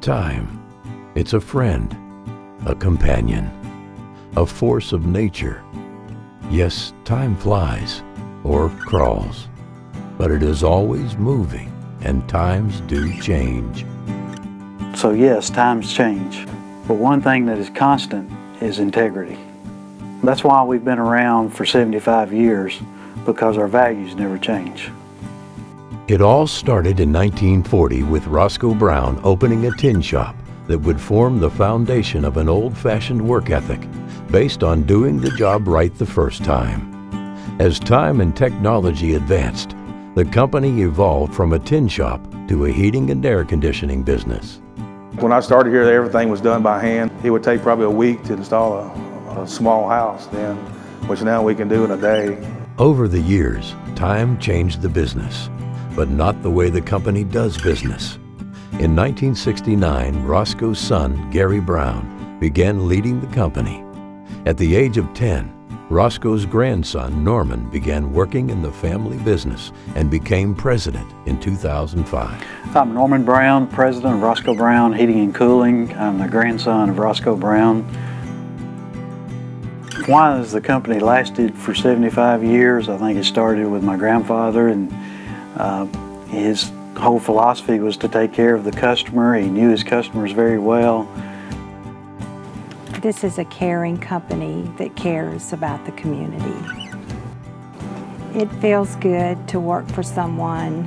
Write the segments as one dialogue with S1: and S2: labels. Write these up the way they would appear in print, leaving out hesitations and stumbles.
S1: Time, it's a friend, a companion, a force of nature. Yes, time flies or crawls, but it is always moving, and times do change.
S2: So yes, times change, but one thing that is constant is integrity. That's why we've been around for 75 years, because our values never change.
S1: It all started in 1940 with Roscoe Brown opening a tin shop that would form the foundation of an old-fashioned work ethic based on doing the job right the first time. As time and technology advanced, the company evolved from a tin shop to a heating and air conditioning business.
S3: When I started here, everything was done by hand. It would take probably a week to install a small house then, which now we can do in a day.
S1: Over the years, time changed the business, but not the way the company does business. In 1969, Roscoe's son, Gary Brown, began leading the company. At the age of 10, Roscoe's grandson, Norman, began working in the family business and became president in 2005.
S2: I'm Norman Brown, president of Roscoe Brown Heating and Cooling. I'm the grandson of Roscoe Brown. Why has the company lasted for 75 years? I think it started with my grandfather, and his whole philosophy was to take care of the customer. He knew his customers very well.
S4: This is a caring company that cares about the community. It feels good to work for someone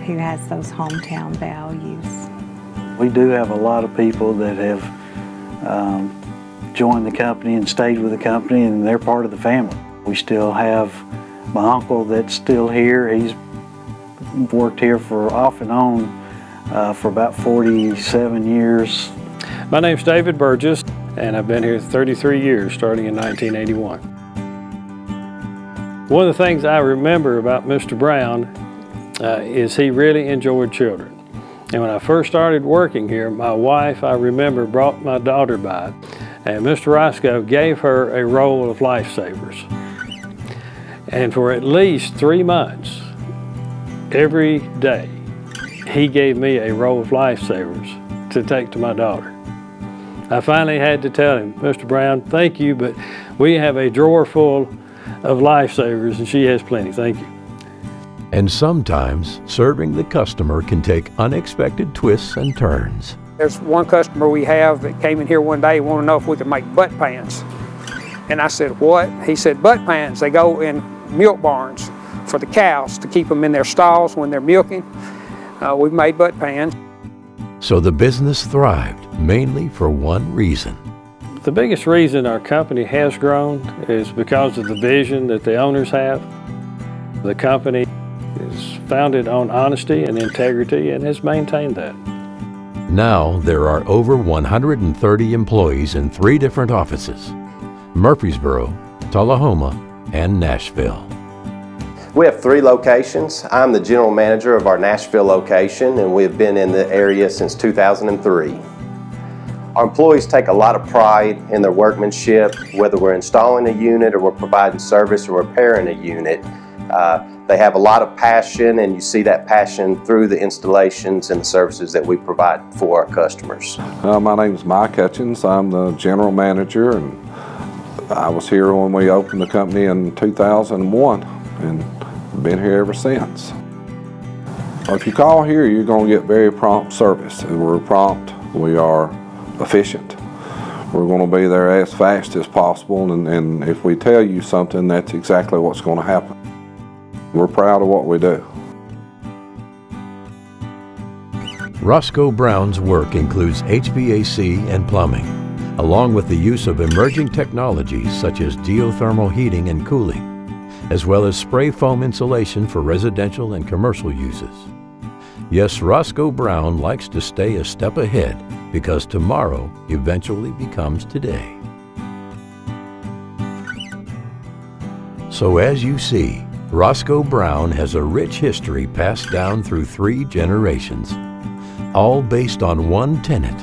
S4: who has those hometown values.
S2: We do have a lot of people that have joined the company and stayed with the company, and they're part of the family. We still have my uncle that's still here. He's worked here for off and on for about 47 years.
S5: My name's David Burgess, and I've been here 33 years, starting in 1981. One of the things I remember about Mr. Brown is he really enjoyed children. And when I first started working here, my wife, I remember, brought my daughter by, and Mr. Roscoe gave her a roll of Lifesavers. And for at least 3 months, every day, he gave me a roll of Lifesavers to take to my daughter. I finally had to tell him, Mr. Brown, thank you, but we have a drawer full of Lifesavers and she has plenty, thank you.
S1: And sometimes serving the customer can take unexpected twists and turns.
S6: There's one customer we have that came in here one day and wanted to know if we could make butt pans. And I said, what? He said, butt pans, they go in milk barns for the cows to keep them in their stalls when they're milking. We've made butt pans.
S1: So the business thrived mainly for one reason.
S5: The biggest reason our company has grown is because of the vision that the owners have. The company is founded on honesty and integrity and has maintained that.
S1: Now there are over 130 employees in 3 different offices: Murfreesboro, Tullahoma, and Nashville.
S7: We have 3 locations. I'm the general manager of our Nashville location, and we have been in the area since 2003. Our employees take a lot of pride in their workmanship, whether we're installing a unit or we're providing service or repairing a unit. They have a lot of passion, and you see that passion through the installations and the services that we provide for our customers.
S8: My name is Mike Hutchins. I'm the general manager, and I was here when we opened the company in 2001 and been here ever since. If you call here, you're going to get very prompt service. We're prompt, we are efficient. We're going to be there as fast as possible, and if we tell you something, that's exactly what's going to happen. We're proud of what we do.
S1: Roscoe Brown's work includes HVAC and plumbing, along with the use of emerging technologies such as geothermal heating and cooling, as well as spray foam insulation for residential and commercial uses. Yes, Roscoe Brown likes to stay a step ahead because tomorrow eventually becomes today. So as you see, Roscoe Brown has a rich history passed down through 3 generations, all based on one tenet: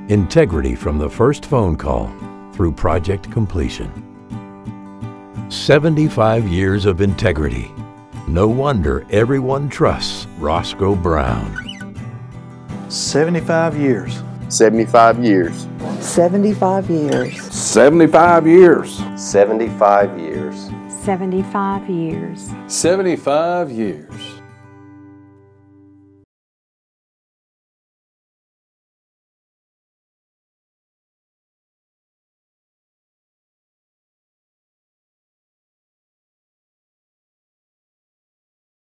S1: integrity from the first phone call through project completion. 75 years of integrity. No wonder everyone trusts Roscoe Brown.
S2: 75 years.
S9: 75 years.
S10: 75 years.
S8: 75 years.
S7: 75 years.
S4: 75 years.
S11: 75 years.